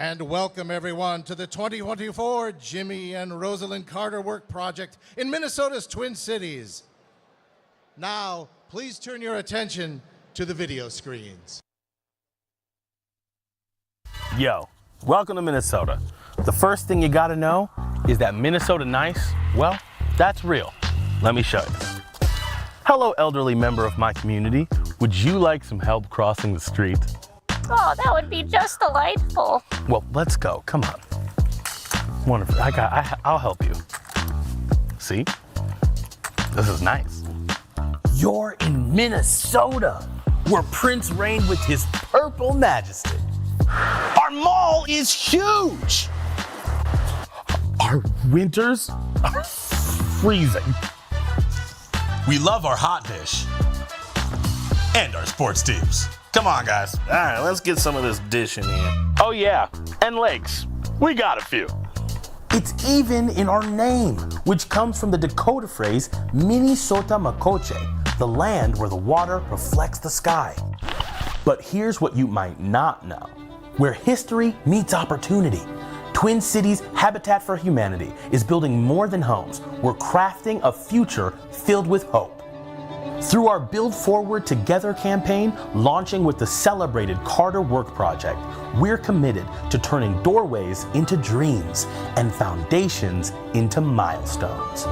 And welcome everyone to the 2024 Jimmy and Rosalynn Carter Work Project in Minnesota's Twin Cities. Now, please turn your attention to the video screens. Yo, welcome to Minnesota. The first thing you gotta know is that Minnesota nice, well, that's real. Let me show you. Hello, elderly member of my community. Would you like some help crossing the street? Oh, that would be just delightful. Well, let's go, come on. Wonderful, I'll help you. See? This is nice. You're in Minnesota, where Prince reigned with his purple majesty. Our mall is huge. Our winters are freezing. We love our hot dish and our sports teams. Come on, guys. All right, let's get some of this dish in here. Oh yeah, and lakes. We got a few. It's even in our name, which comes from the Dakota phrase, Minnesota Makoche, the land where the water reflects the sky. But here's what you might not know. Where history meets opportunity, Twin Cities Habitat for Humanity is building more than homes. We're crafting a future filled with hope. Through our Build Forward Together campaign, launching with the celebrated Carter Work Project, we're committed to turning doorways into dreams and foundations into milestones.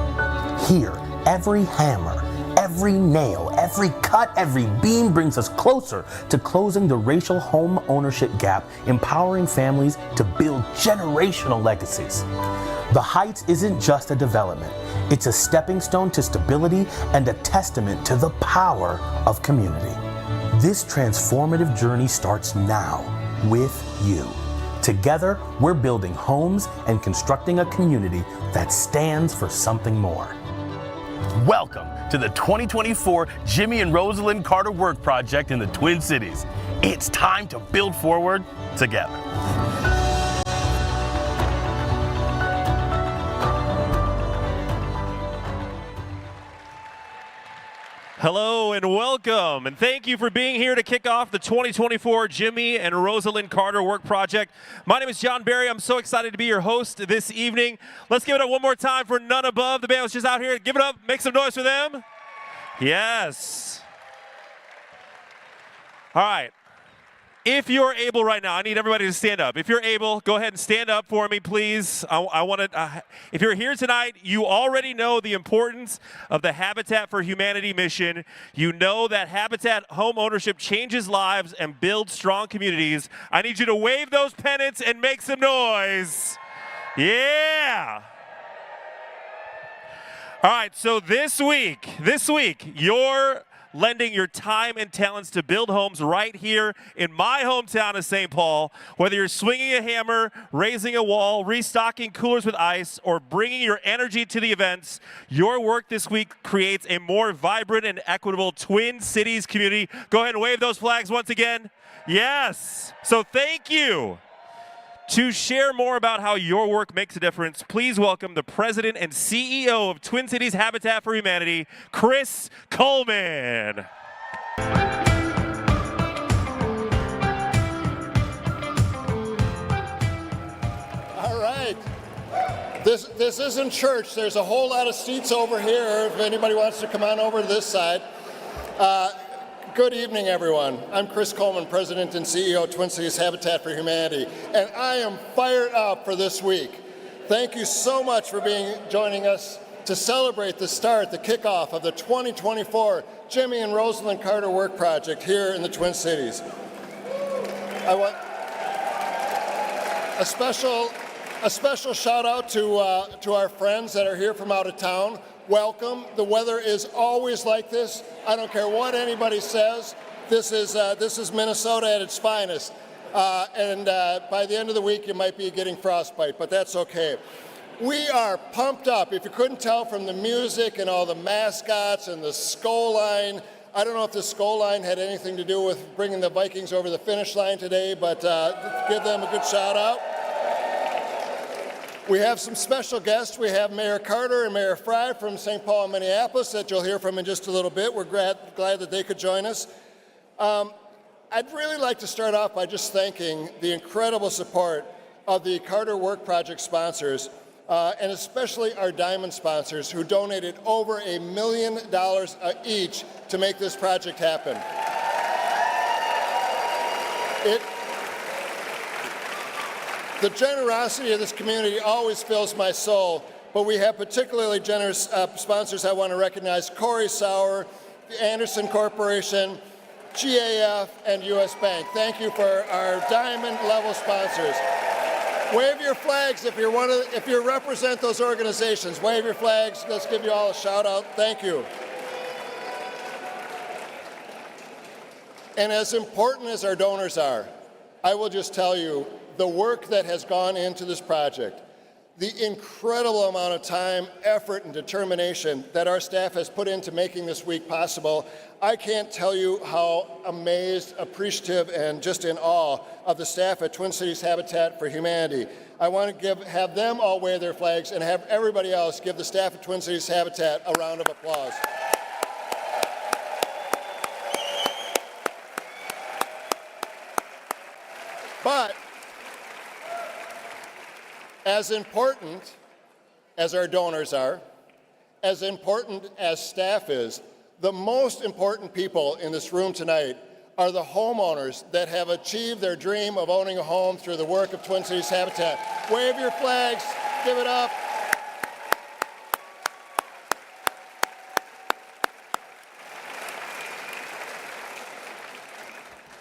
Here, every hammer, every nail, every cut, every beam brings us closer to closing the racial home ownership gap, empowering families to build generational legacies. The Heights isn't just a development. It's a stepping stone to stability and a testament to the power of community. This transformative journey starts now with you. Together, we're building homes and constructing a community that stands for something more. Welcome to the 2024 Jimmy and Rosalynn Carter Work Project in the Twin Cities. It's time to build forward together. Hello and welcome, and thank you for being here to kick off the 2024 Jimmy and Rosalynn Carter Work Project. My name is John Barry. I'm so excited to be your host this evening. Let's give it up one more time for None Above. The band was just out here. Give it up. Make some noise for them. Yes. All right. If you're able right now, I need everybody to stand up. If you're able, go ahead and stand up for me, please. I want to. If you're here tonight, you already know the importance of the Habitat for Humanity mission. You know that Habitat home ownership changes lives and builds strong communities. I need you to wave those pennants and make some noise. Yeah. All right, so this week, you're lending your time and talents to build homes right here in my hometown of St. Paul. Whether you're swinging a hammer, raising a wall, restocking coolers with ice, or bringing your energy to the events, your work this week creates a more vibrant and equitable Twin Cities community. Go ahead and wave those flags once again. Yes. So thank you. To share more about how your work makes a difference, please welcome the President and CEO of Twin Cities Habitat for Humanity, Chris Coleman. All right. This isn't church. There's a whole lot of seats over here if anybody wants to come on over to this side. Good evening, everyone. I'm Chris Coleman, President and CEO of Twin Cities Habitat for Humanity, and I am fired up for this week. Thank you so much for joining us to celebrate the kickoff of the 2024 Jimmy and Rosalynn Carter Work Project here in the Twin Cities. I want a special shout out to our friends that are here from out of town. Welcome. The weather is always like this. I don't care what anybody says. This is Minnesota at its finest. And by the end of the week, you might be getting frostbite, but that's okay. We are pumped up. If you couldn't tell from the music and all the mascots and the Skull Line, I don't know if the Skull Line had anything to do with bringing the Vikings over the finish line today, but give them a good shout out. We have some special guests. We have Mayor Carter and Mayor Fry from St. Paul and Minneapolis that you'll hear from in just a little bit. We're glad that they could join us. I'd really like to start off by just thanking the incredible support of the Carter Work Project sponsors, and especially our diamond sponsors who donated over $1 million each to make this project happen. The generosity of this community always fills my soul, but we have particularly generous sponsors I want to recognize: Corey Sauer, the Anderson Corporation, GAF, and U.S. Bank. Thank you for our diamond level sponsors. Wave your flags if you represent those organizations. Wave your flags. Let's give you all a shout out. Thank you. And as important as our donors are, I will just tell you the work that has gone into this project, the incredible amount of time, effort, and determination that our staff has put into making this week possible. I can't tell you how amazed, appreciative, and just in awe of the staff at Twin Cities Habitat for Humanity. I want to have them all wave their flags and have everybody else give the staff at Twin Cities Habitat a round of applause. But as important as our donors are, as important as staff is, the most important people in this room tonight are the homeowners that have achieved their dream of owning a home through the work of Twin Cities Habitat. Wave your flags, give it up.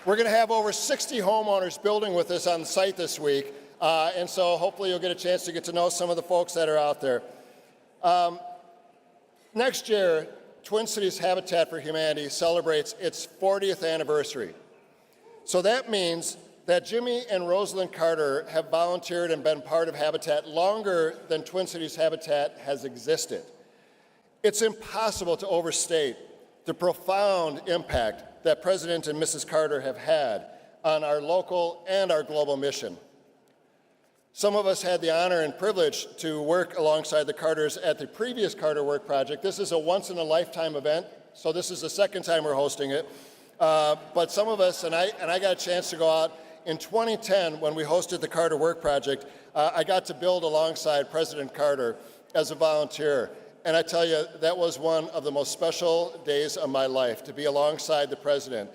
We're going to have over 60 homeowners building with us on the site this week. And so hopefully you'll get a chance to get to know some of the folks that are out there. Next year, Twin Cities Habitat for Humanity celebrates its 40th anniversary. So that means that Jimmy and Rosalynn Carter have volunteered and been part of Habitat longer than Twin Cities Habitat has existed. It's impossible to overstate the profound impact that President and Mrs. Carter have had on our local and our global mission. Some of us had the honor and privilege to work alongside the Carters at the previous Carter Work Project. This is a once-in-a-lifetime event, so this is the second time we're hosting it. But some of us, and I got a chance to go out in 2010 when we hosted the Carter Work Project. I got to build alongside President Carter as a volunteer. And I tell you, that was one of the most special days of my life, to be alongside the President.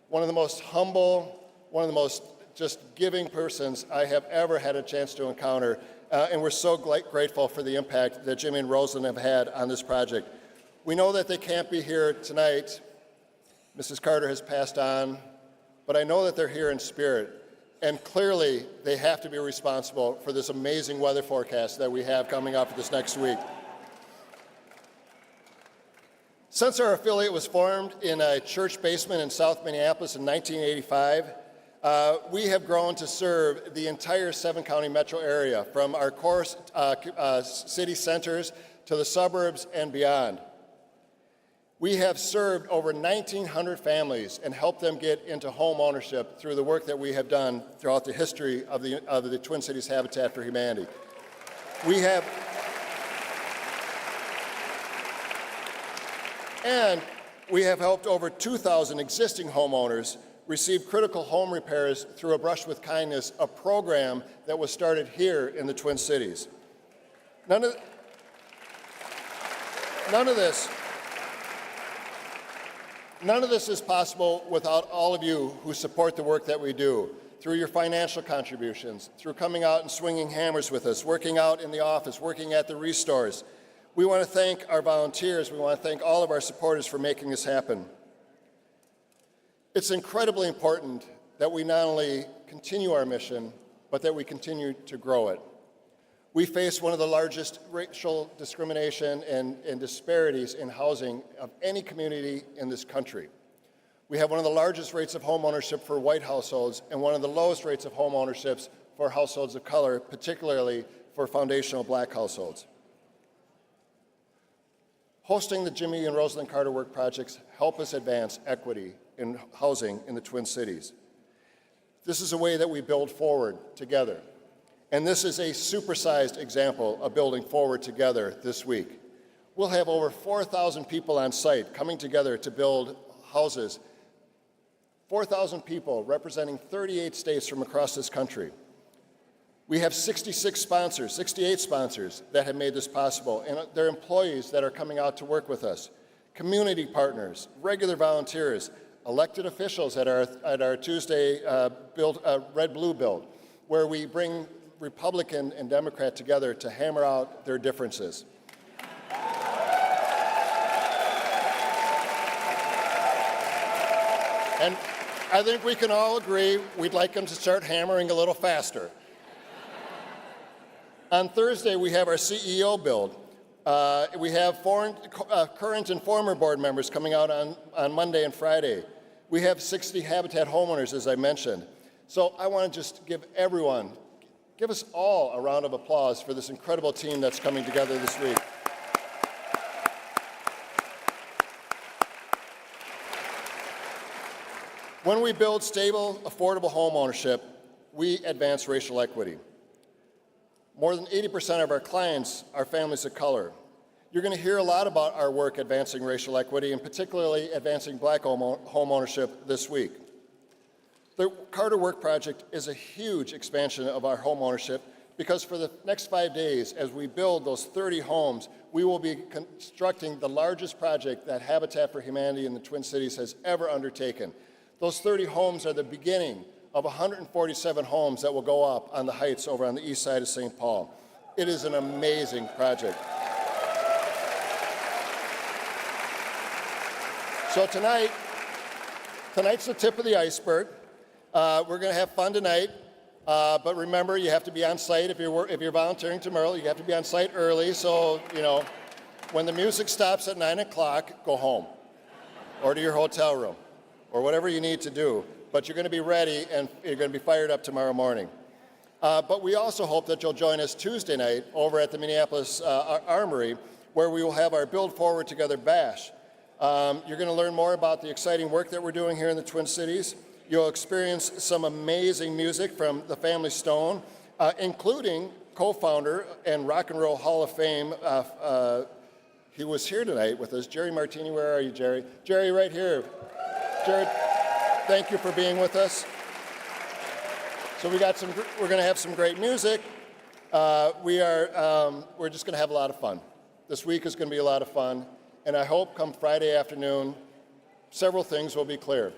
One of the most humble, one of the most just giving persons I have ever had a chance to encounter. And we're so grateful for the impact that Jimmy and Rosalynn have had on this project. We know that they can't be here tonight. Mrs. Carter has passed on, but I know that they're here in spirit. And clearly, they have to be responsible for this amazing weather forecast that we have coming up this next week. Since our affiliate was formed in a church basement in South Minneapolis in 1985, we have grown to serve the entire seven-county metro area, from our core city centers to the suburbs and beyond. We have served over 1,900 families and helped them get into home ownership through the work that we have done throughout the history of the Twin Cities Habitat for Humanity. We have helped over 2,000 existing homeowners receive critical home repairs through a Brush with Kindness, a program that was started here in the Twin Cities. None of this is possible without all of you who support the work that we do, through your financial contributions, through coming out and swinging hammers with us, working out in the office, working at the restores. We want to thank our volunteers. We want to thank all of our supporters for making this happen. It's incredibly important that we not only continue our mission, but that we continue to grow it. We face one of the largest racial discrimination and disparities in housing of any community in this country. We have one of the largest rates of home ownership for white households and one of the lowest rates of home ownerships for households of color, particularly for foundational black households. Hosting the Jimmy and Rosalynn Carter Work Projects help us advance equity in housing in the Twin Cities. This is a way that we build forward together. And this is a supersized example of building forward together this week. We'll have over 4,000 people on site coming together to build houses. 4,000 people representing 38 states from across this country. We have 66 sponsors, 68 sponsors that have made this possible, and their employees that are coming out to work with us, community partners, regular volunteers, elected officials at our Tuesday red-blue build, where we bring Republican and Democrat together to hammer out their differences. And I think we can all agree we'd like them to start hammering a little faster. On Thursday, we have our CEO build. We have current and former board members coming out on Monday and Friday. We have 60 Habitat homeowners, as I mentioned. So I want to just give us all a round of applause for this incredible team that's coming together this week. When we build stable, affordable home ownership, we advance racial equity. More than 80% of our clients are families of color. You're going to hear a lot about our work advancing racial equity, and particularly advancing Black home ownership this week. The Carter Work Project is a huge expansion of our home ownership, because for the next 5 days, as we build those 30 homes, we will be constructing the largest project that Habitat for Humanity in the Twin Cities has ever undertaken. Those 30 homes are the beginning of 147 homes that will go up on the heights over on the east side of St. Paul. It is an amazing project. So tonight's the tip of the iceberg. We're going to have fun tonight, but remember, you have to be on site. If you're volunteering tomorrow, you have to be on site early. So, when the music stops at 9 o'clock, go home or to your hotel room or whatever you need to do. But you're going to be ready and you're going to be fired up tomorrow morning. But we also hope that you'll join us Tuesday night over at the Minneapolis Armory, where we will have our Build Forward Together Bash. You're going to learn more about the exciting work that we're doing here in the Twin Cities. You'll experience some amazing music from the Family Stone, including co-founder and Rock and Roll Hall of Fame. He was here tonight with us. Jerry Martini, where are you, Jerry? Jerry, right here. Jerry, thank you for being with us. So we're going to have some great music. We're just going to have a lot of fun. This week is going to be a lot of fun, and I hope come Friday afternoon, several things will be clear.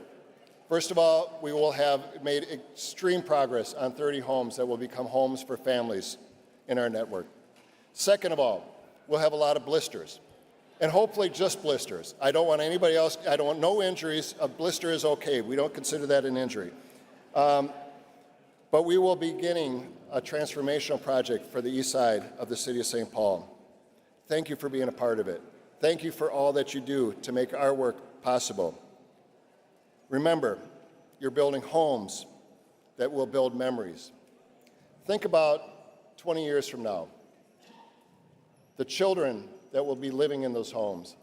First of all, we will have made extreme progress on 30 homes that will become homes for families in our network. Second of all, we'll have a lot of blisters, and hopefully just blisters. I don't want anybody else, I don't want no injuries. A blister is okay. We don't consider that an injury. But we will be beginning a transformational project for the east side of the city of St. Paul. Thank you for being a part of it. Thank you for all that you do to make our work possible. Remember, you're building homes that will build memories. Think about 20 years from now, the children that will be living in those homes,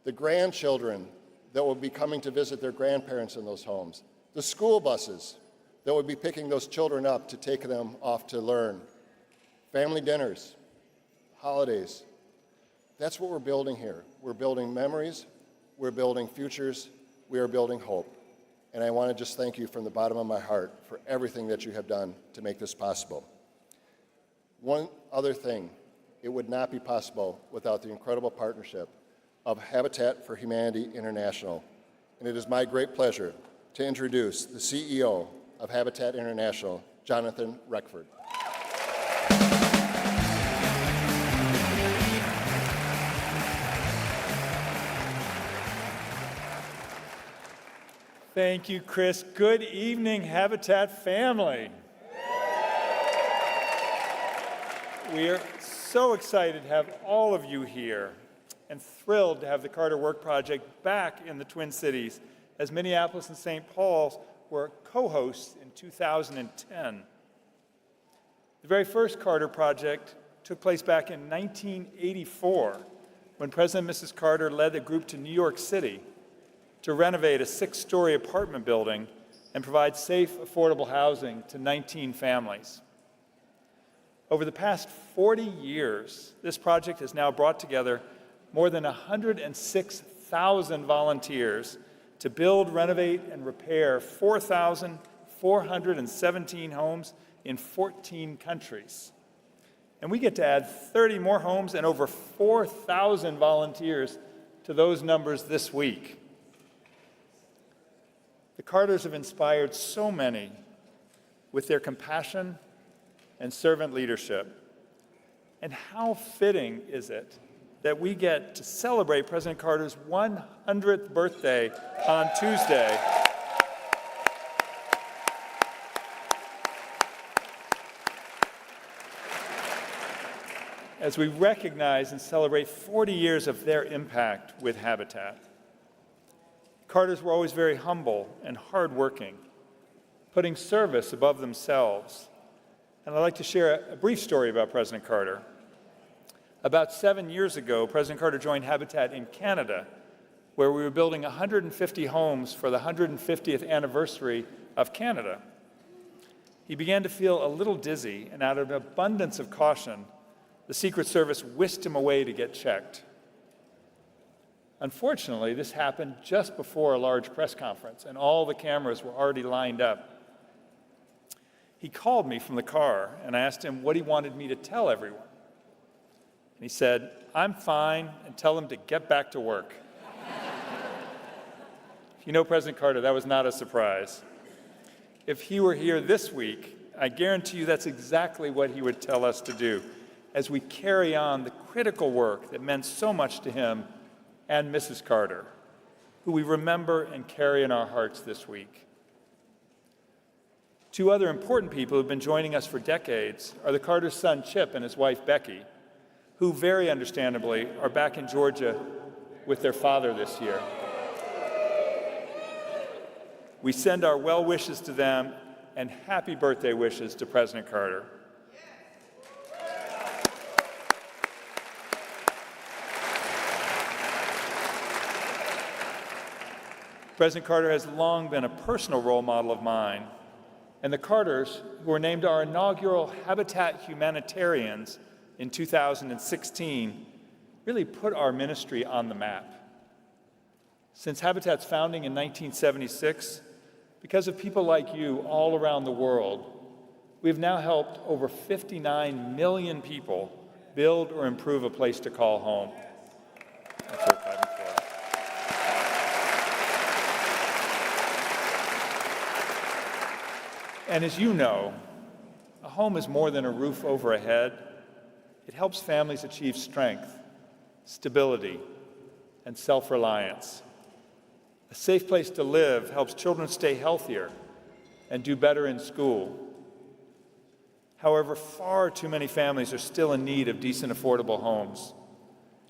the grandchildren that will be coming to visit their grandparents in those homes, the school buses that will be picking those children up to take them off to learn, family dinners, holidays. That's what we're building here. We're building memories, we're building futures, we are building hope. And I want to just thank you from the bottom of my heart for everything that you have done to make this possible. One other thing, it would not be possible without the incredible partnership of Habitat for Humanity International. And it is my great pleasure to introduce the CEO of Habitat International, Jonathan Reckford. Thank you, Chris. Good evening, Habitat family. We are so excited to have all of you here and thrilled to have the Carter Work Project back in the Twin Cities, as Minneapolis and St. Paul's were co-hosts in 2010. The very first Carter Project took place back in 1984, when President and Mrs. Carter led a group to New York City to renovate a 6-story apartment building and provide safe, affordable housing to 19 families. Over the past 40 years, this project has now brought together more than 106,000 volunteers to build, renovate, and repair 4,417 homes in 14 countries. And we get to add 30 more homes and over 4,000 volunteers to those numbers this week. The Carters have inspired so many with their compassion and servant leadership. And how fitting is it that we get to celebrate President Carter's 100th birthday on Tuesday. As we recognize and celebrate 40 years of their impact with Habitat. Carters were always very humble and hardworking, putting service above themselves. And I'd like to share a brief story about President Carter. About 7 years ago, President Carter joined Habitat in Canada, where we were building 150 homes for the 150th anniversary of Canada. He began to feel a little dizzy, and out of an abundance of caution, the Secret Service whisked him away to get checked. Unfortunately, this happened just before a large press conference, and all the cameras were already lined up. He called me from the car, and I asked him what he wanted me to tell everyone. And he said, "I'm fine, and tell them to get back to work." You know, President Carter, that was not a surprise. If he were here this week, I guarantee you that's exactly what he would tell us to do as we carry on the critical work that meant so much to him and Mrs. Carter, who we remember and carry in our hearts this week. Two other important people who have been joining us for decades are the Carter's son, Chip, and his wife, Becky, who very understandably are back in Georgia with their father this year. We send our well wishes to them and happy birthday wishes to President Carter. President Carter has long been a personal role model of mine, and the Carters, who were named our inaugural Habitat Humanitarians in 2016, really put our ministry on the map. Since Habitat's founding in 1976, because of people like you all around the world, we've now helped over 59 million people build or improve a place to call home. That's what I'm for. And as you know, a home is more than a roof over a head. It helps families achieve strength, stability, and self-reliance. A safe place to live helps children stay healthier and do better in school. However, far too many families are still in need of decent, affordable homes,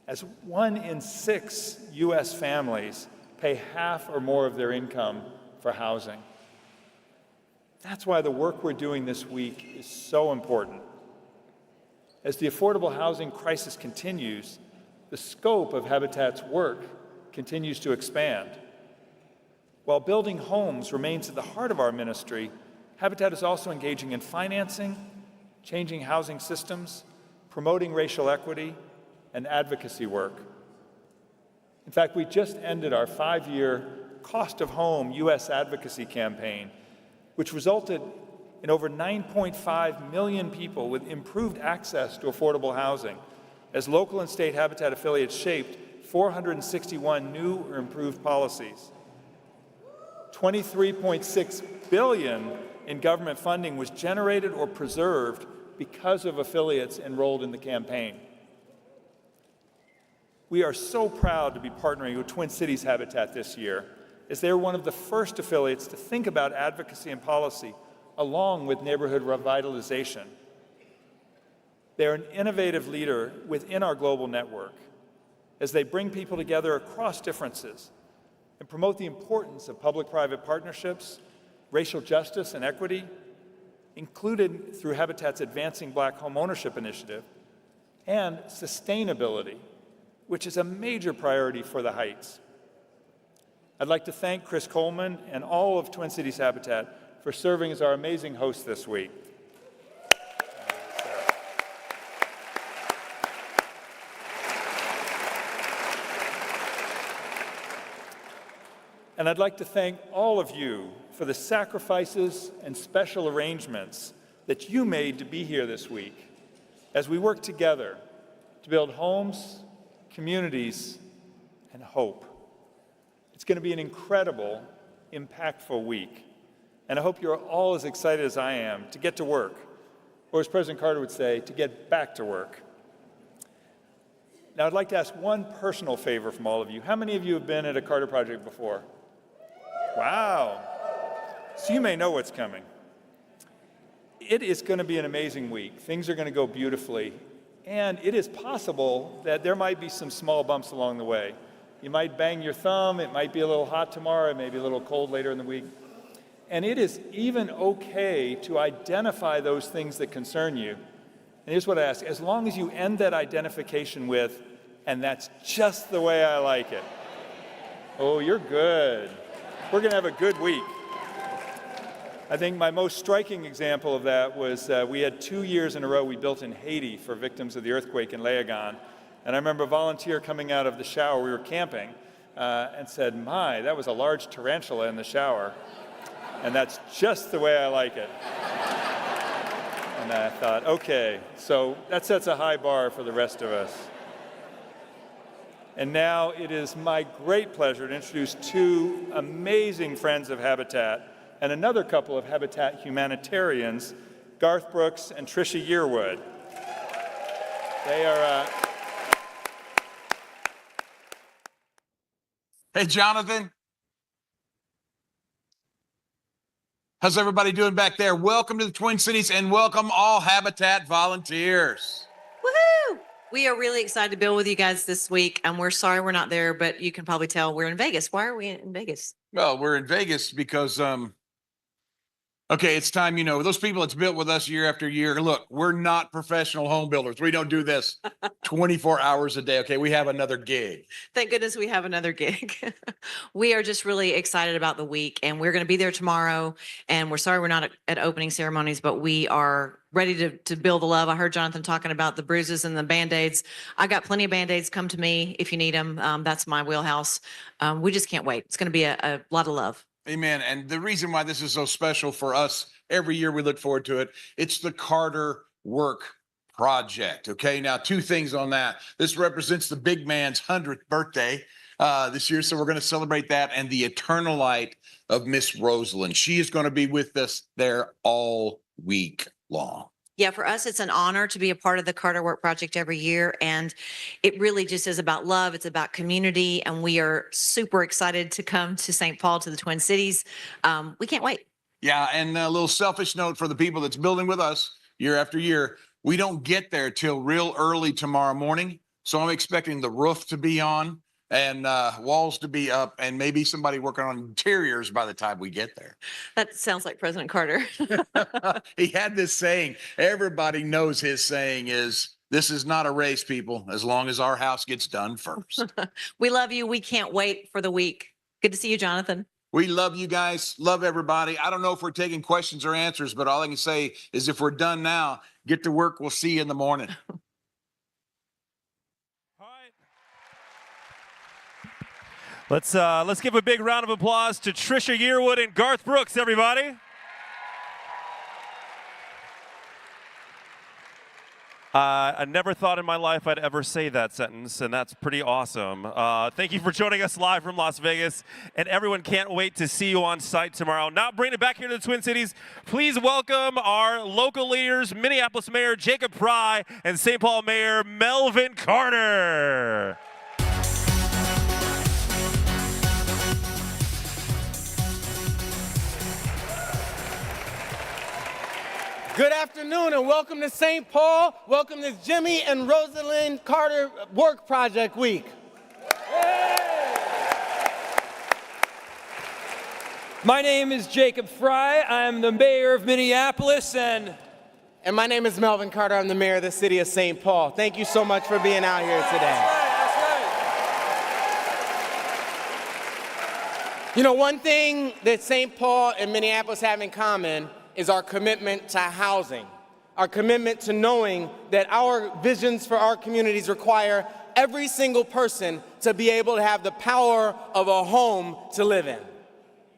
as 1 in 6 U.S. families pay half or more of their income for housing. That's why the work we're doing this week is so important. As the affordable housing crisis continues, the scope of Habitat's work continues to expand. While building homes remains at the heart of our ministry, Habitat is also engaging in financing, changing housing systems, promoting racial equity, and advocacy work. In fact, we just ended our 5-year Cost of Home U.S. advocacy campaign, which resulted in over 9.5 million people with improved access to affordable housing, as local and state Habitat affiliates shaped 461 new or improved policies. $23.6 billion in government funding was generated or preserved because of affiliates enrolled in the campaign. We are so proud to be partnering with Twin Cities Habitat this year, as they are one of the first affiliates to think about advocacy and policy along with neighborhood revitalization. They are an innovative leader within our global network as they bring people together across differences and promote the importance of public-private partnerships, racial justice and equity, included through Habitat's Advancing Black Homeownership Initiative, and sustainability, which is a major priority for the Heights. I'd like to thank Chris Coleman and all of Twin Cities Habitat for serving as our amazing host this week. And I'd like to thank all of you for the sacrifices and special arrangements that you made to be here this week as we work together to build homes, communities, and hope. It's going to be an incredible, impactful week. And I hope you're all as excited as I am to get to work, or as President Carter would say, to get back to work. Now, I'd like to ask one personal favor from all of you. How many of you have been at a Carter project before? Wow. So you may know what's coming. It is going to be an amazing week. Things are going to go beautifully. And it is possible that there might be some small bumps along the way. You might bang your thumb. It might be a little hot tomorrow. It may be a little cold later in the week. And it is even okay to identify those things that concern you. And here's what I ask. As long as you end that identification with, and that's just the way I like it. Oh, you're good. We're going to have a good week. I think my most striking example of that was we had 2 years in a row we built in Haiti for victims of the earthquake in Leogane. And I remember a volunteer coming out of the shower, we were camping, and said, "My, that was a large tarantula in the shower." And that's just the way I like it. And I thought, okay, so that sets a high bar for the rest of us. And now it is my great pleasure to introduce two amazing friends of Habitat and another couple of Habitat humanitarians, Garth Brooks and Tricia Yearwood. They are... Hey, Jonathan. How's everybody doing back there? Welcome to the Twin Cities and welcome all Habitat volunteers. Woohoo! We are really excited to build with you guys this week, and we're sorry we're not there, but you can probably tell we're in Vegas. Why are we in Vegas? Well, we're in Vegas because, okay, it's time, those people that's built with us year after year. Look, we're not professional home builders. We don't do this 24 hours a day. Okay, we have another gig. Thank goodness we have another gig. We are just really excited about the week, and we're going to be there tomorrow. And we're sorry we're not at opening ceremonies, but we are ready to build the love. I heard Jonathan talking about the bruises and the Band-Aids. I got plenty of Band-Aids. Come to me if you need them. That's my wheelhouse. We just can't wait. It's going to be a lot of love. Amen. And the reason why this is so special for us, every year we look forward to it, it's the Carter Work Project. Okay, now 2 things on that. This represents the big man's 100th birthday this year, so we're going to celebrate that and the eternal light of Miss Rosalynn. She is going to be with us there all week long. Yeah, for us, it's an honor to be a part of the Carter Work Project every year. And it really just is about love. It's about community. And we are super excited to come to St. Paul, to the Twin Cities. We can't wait. Yeah, and a little selfish note for the people that's building with us year after year. We don't get there till real early tomorrow morning. So I'm expecting the roof to be on and walls to be up and maybe somebody working on interiors by the time we get there. That sounds like President Carter. He had this saying, everybody knows his saying is, this is not a race, people, as long as our house gets done first. We love you. We can't wait for the week. Good to see you, Jonathan. We love you guys. Love everybody. I don't know if we're taking questions or answers, but all I can say is if we're done now, get to work. We'll see you in the morning. Let's give a big round of applause to Tricia Yearwood and Garth Brooks, everybody. I never thought in my life I'd ever say that sentence, and that's pretty awesome. Thank you for joining us live from Las Vegas, and everyone can't wait to see you on site tomorrow. Now bringing it back here to the Twin Cities, please welcome our local leaders, Minneapolis Mayor Jacob Fry and St. Paul Mayor Melvin Carter. Good afternoon and welcome to St. Paul. Welcome to Jimmy and Rosalynn Carter Work Project Week. My name is Jacob Fry. I'm the mayor of Minneapolis and my name is Melvin Carter. I'm the mayor of the city of St. Paul. Thank you so much for being out here today. That's right. You know, one thing that St. Paul and Minneapolis have in common is our commitment to housing, our commitment to knowing that our visions for our communities require every single person to be able to have the power of a home to live in.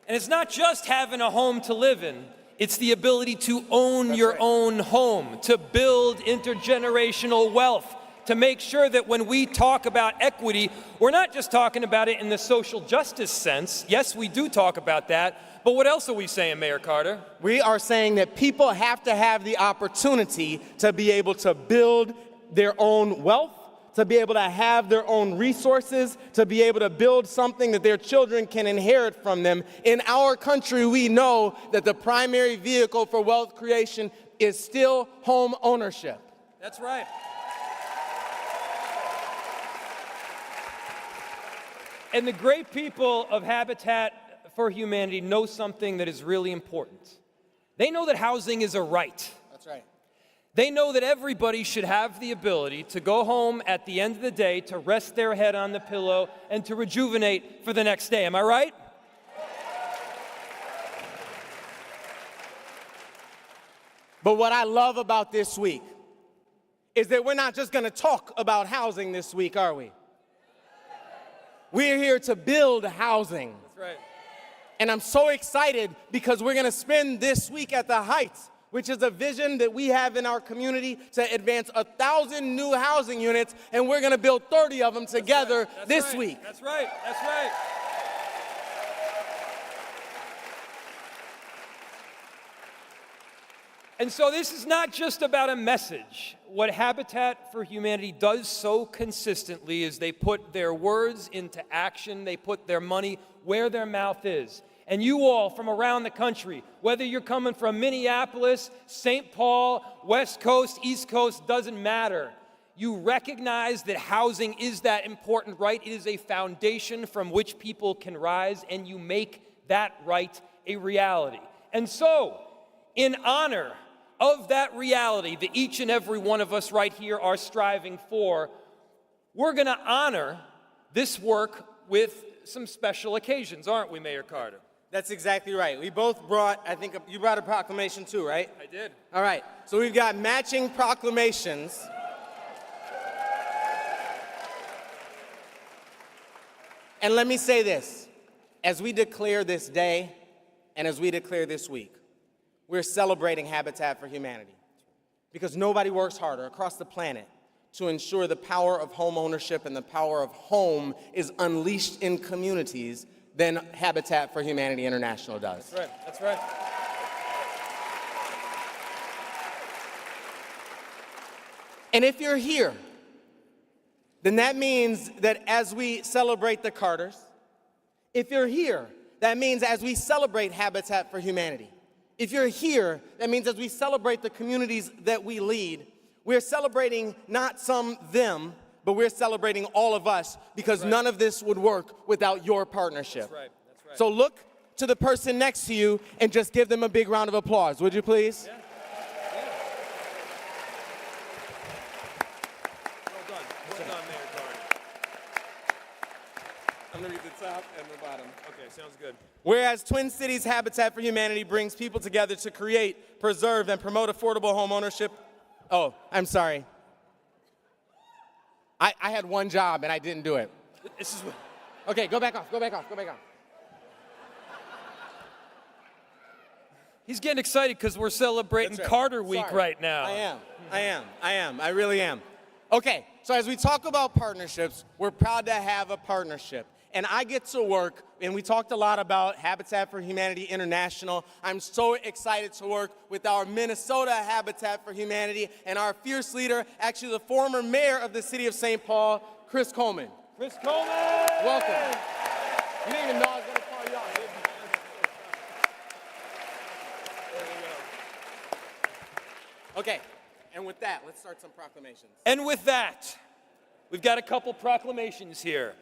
And it's not just having a home to live in, It's the ability to own your own home, to build intergenerational wealth, to make sure that when we talk about equity, we're not just talking about it in the social justice sense. Yes, we do talk about that, but what else are we saying, Mayor Carter? We are saying that people have to have the opportunity to be able to build their own wealth, to be able to have their own resources, to be able to build something that their children can inherit from them. In our country, we know that the primary vehicle for wealth creation is still home ownership. That's right. And the great people of Habitat for Humanity know something that is really important. They know that housing is a right. That's right. They know that everybody should have the ability to go home at the end of the day, to rest their head on the pillow, and to rejuvenate for the next day. Am I right? But what I love about this week is that we're not just going to talk about housing this week, are we? We're here to build housing. That's right. And I'm so excited because we're going to spend this week at the Heights, which is a vision that we have in our community to advance 1,000 new housing units, and we're going to build 30 of them together this week. That's right. That's right. And so this is not just about a message. What Habitat for Humanity does so consistently is they put their words into action. They put their money where their mouth is. And you all from around the country, whether you're coming from Minneapolis, St. Paul, West Coast, East Coast, doesn't matter. You recognize that housing is that important right. It is a foundation from which people can rise, and you make that right a reality. And so, in honor of that reality that each and every one of us right here are striving for, we're going to honor this work with some special occasions, aren't we, Mayor Carter? That's exactly right. We both brought, I think you brought a proclamation too, right? I did. All right. So we've got matching proclamations. And let me say this. As we declare this day and as we declare this week, we're celebrating Habitat for Humanity because nobody works harder across the planet to ensure the power of home ownership and the power of home is unleashed in communities than Habitat for Humanity International does. That's right. That's right. And if you're here, then that means that as we celebrate the Carters, if you're here, that means as we celebrate Habitat for Humanity, if you're here, that means as we celebrate the communities that we lead, we're celebrating not some them, but we're celebrating all of us because none of this would work without your partnership. That's right. That's right. So look to the person next to you and just give them a big round of applause, would you please? Yeah. Well done. Well done, Mayor Carter. I'm going to read the top and the bottom. Okay, sounds good. Whereas Twin Cities Habitat for Humanity brings people together to create, preserve, and promote affordable home ownership. Oh, I'm sorry. I had one job and I didn't do it. This is. Okay, go back off, go back off, go back off. He's getting excited because we're celebrating That's right. Carter Week Sorry. right now. I really am. Okay, so as we talk about partnerships, we're proud to have a partnership. And I get to work, and we talked a lot about Habitat for Humanity International. I'm so excited to work with our Minnesota Habitat for Humanity and our fierce leader, actually the former mayor of the city of St. Paul, Chris Coleman. Chris Coleman! Welcome. You didn't even know I was going to call you out, did you? There we go. Okay, and with that, let's start some proclamations. And with that, we've got a couple proclamations here.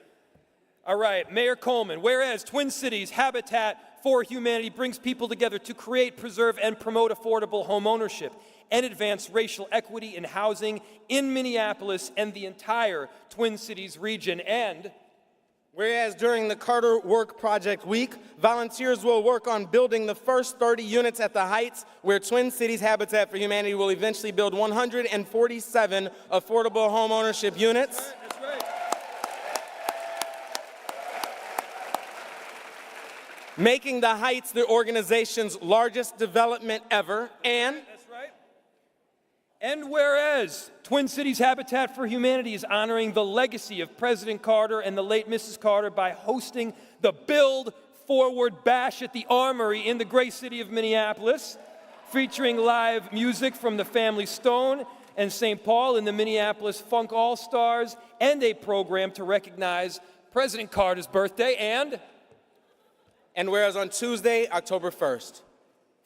All right, Mayor Coleman, whereas Twin Cities Habitat for Humanity brings people together to create, preserve, and promote affordable home ownership and advance racial equity in housing in Minneapolis and the entire Twin Cities region. And whereas during the Carter Work Project Week, volunteers will work on building the first 30 units at the Heights, where Twin Cities Habitat for Humanity will eventually build 147 affordable home ownership units. that's right. making the Heights the organization's largest development ever, and That's right. And whereas Twin Cities Habitat for Humanity is honoring the legacy of President Carter and the late Mrs. Carter by hosting the Build Forward Bash at the Armory in the great city of Minneapolis, featuring live music from the Family Stone and St. Paul and the Minneapolis Funk All-Stars, and a program to recognize President Carter's birthday. And whereas on Tuesday, October 1st,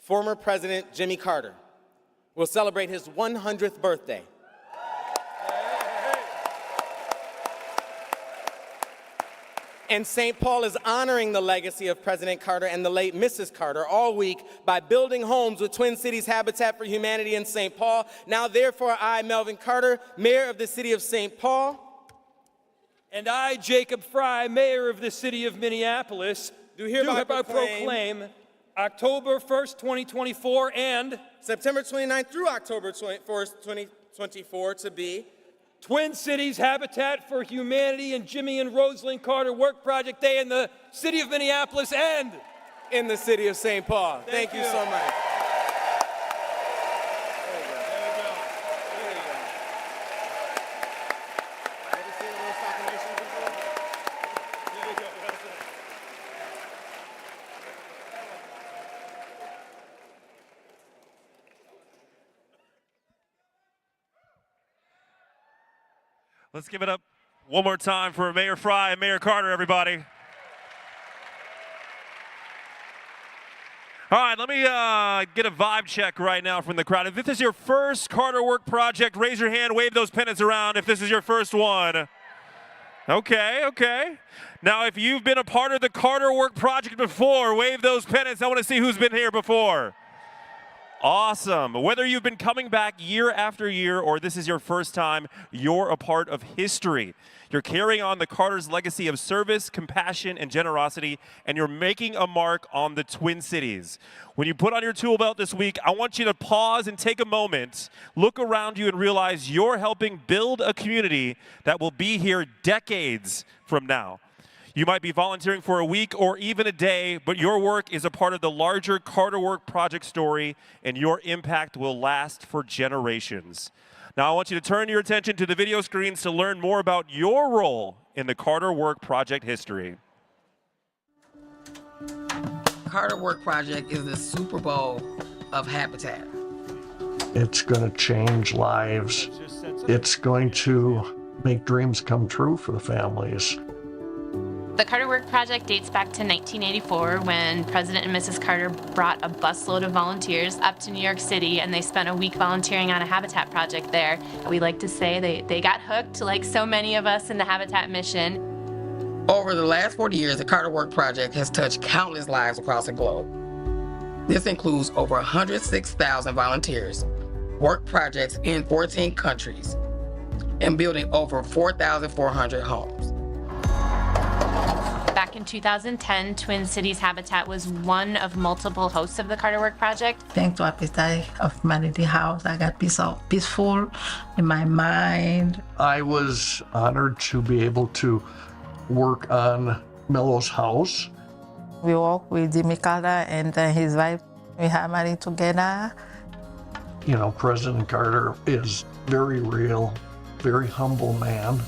former President Jimmy Carter will celebrate his 100th birthday. And St. Paul is honoring the legacy of President Carter and the late Mrs. Carter all week by building homes with Twin Cities Habitat for Humanity in St. Paul. Now, therefore, I, Melvin Carter, Mayor of the City of St. Paul. And I, Jacob Fry, Mayor of the City of Minneapolis, do hereby proclaim October 1st, 2024 and September 29th through October 1st, 2024 to be Twin Cities Habitat for Humanity and Jimmy and Rosalynn Carter Work Project Day in the city of Minneapolis and in the city of St. Paul. Thank you so much. Let's give it up one more time for Mayor Fry and Mayor Carter, everybody. All right, let me get a vibe check right now from the crowd. If this is your first Carter Work Project, raise your hand, wave those pennants around if this is your first one. Okay, okay. Now, if you've been a part of the Carter Work Project before, wave those pennants. I want to see who's been here before. Awesome. Whether you've been coming back year after year or this is your first time, you're a part of history. You're carrying on the Carter's legacy of service, compassion, and generosity, and you're making a mark on the Twin Cities. When you put on your tool belt this week, I want you to pause and take a moment, look around you, and realize you're helping build a community that will be here decades from now. You might be volunteering for a week or even a day, but your work is a part of the larger Carter Work Project story, and your impact will last for generations. Now, I want you to turn your attention to the video screens to learn more about your role in the Carter Work Project history. Carter Work Project is the Super Bowl of Habitat. It's going to change lives. It's going to make dreams come true for the families. The Carter Work Project dates back to 1984 when President and Mrs. Carter brought a busload of volunteers up to New York City, and they spent a week volunteering on a habitat project there. We like to say they got hooked, like so many of us in the habitat mission. Over the last 40 years, the Carter Work Project has touched countless lives across the globe. This includes over 106,000 volunteers, work projects in 14 countries, and building over 4,400 homes. Back in 2010, Twin Cities Habitat was one of multiple hosts of the Carter Work Project. Thanks to Habitat of Humanity House, I got peaceful in my mind. I was honored to be able to work on Mello's house. We work with Jimmy Carter and his wife. We have married together. You know, President Carter is very real, very humble man.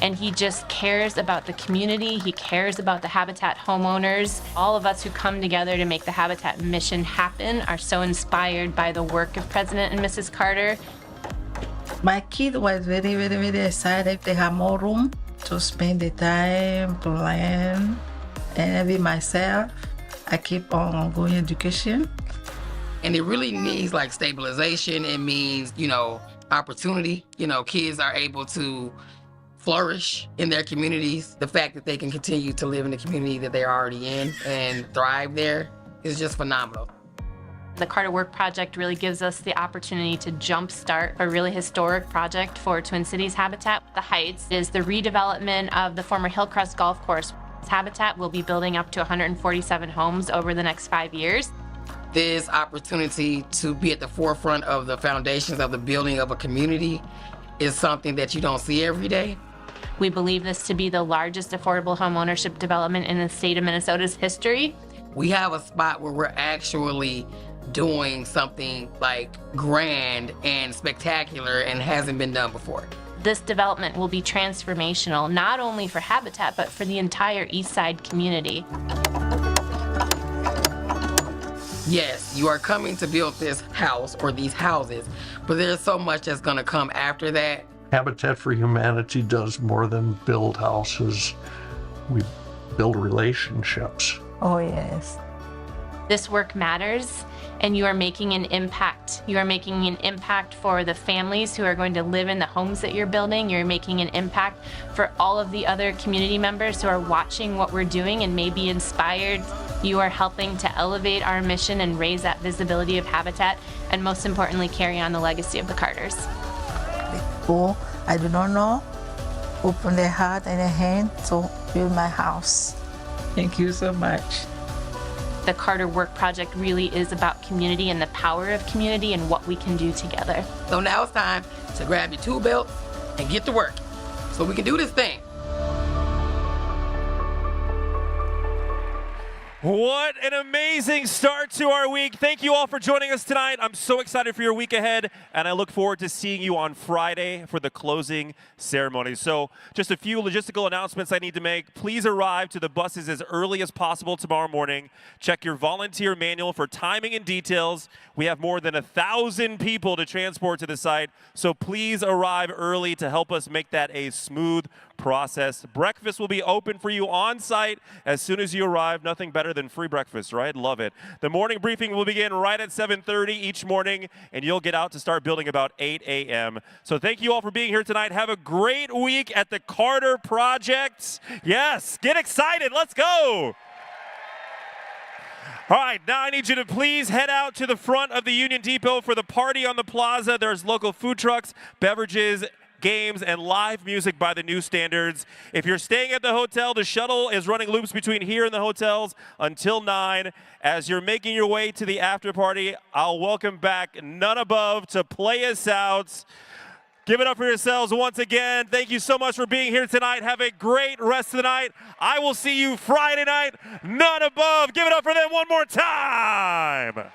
And he just cares about the community. He cares about the Habitat homeowners. All of us who come together to make the Habitat mission happen are so inspired by the work of President and Mrs. Carter. My kid was very, very, very excited to have more room to spend the time, to learn, and be myself. I keep on going education. And it really needs like stabilization. It means, you know, opportunity. You know, kids are able to flourish in their communities. The fact that they can continue to live in the community that they're already in and thrive there is just phenomenal. The Carter Work Project really gives us the opportunity to jumpstart a really historic project for Twin Cities Habitat. The Heights is the redevelopment of the former Hillcrest Golf Course. Habitat will be building up to 147 homes over the next 5 years. This opportunity to be at the forefront of the foundations of the building of a community is something that you don't see every day. We believe this to be the largest affordable home ownership development in the state of Minnesota's history. we have a spot where we're actually doing something like grand and spectacular and hasn't been done before. This development will be transformational, not only for Habitat, but for the entire East Side community. Yes, you are coming to build this house or these houses, but there's so much that's gonna come after that. Habitat for Humanity does more than build houses. We build relationships. Oh, yes. This work matters, and you are making an impact. You are making an impact for the families who are going to live in the homes that you're building. You're making an impact for all of the other community members who are watching what we're doing and may be inspired. You are helping to elevate our mission and raise that visibility of Habitat, and most importantly, carry on the legacy of the Carters. People I do not know open their heart and their hand to build my house. Thank you so much. The Carter Work Project really is about community and the power of community and what we can do together. So now it's time to grab your tool belt and get to work so we can do this thing. What an amazing start to our week. Thank you all for joining us tonight. I'm so excited for your week ahead, and I look forward to seeing you on Friday for the closing ceremony. So just a few logistical announcements I need to make. Please arrive to the buses as early as possible tomorrow morning. Check your volunteer manual for timing and details. We have more than 1,000 people to transport to the site, so please arrive early to help us make that a smooth process. Breakfast will be open for you on site as soon as you arrive. Nothing better than free breakfast, right? Love it. The morning briefing will begin right at 7:30 each morning, and you'll get out to start building about 8 a.m. So thank you all for being here tonight. Have a great week at the Carter Project. Yes, get excited. Let's go. All right, now I need you to please head out to the front of the Union Depot for the party on the plaza. There's local food trucks, beverages, games, and live music by the new standards. If you're staying at the hotel, the shuttle is running loops between here and the hotels until 9. As you're making your way to the after party, I'll welcome back none above to play us out. Give it up for yourselves once again. Thank you so much for being here tonight. Have a great rest of the night. I will see you Friday night. None above. Give it up for them one more time.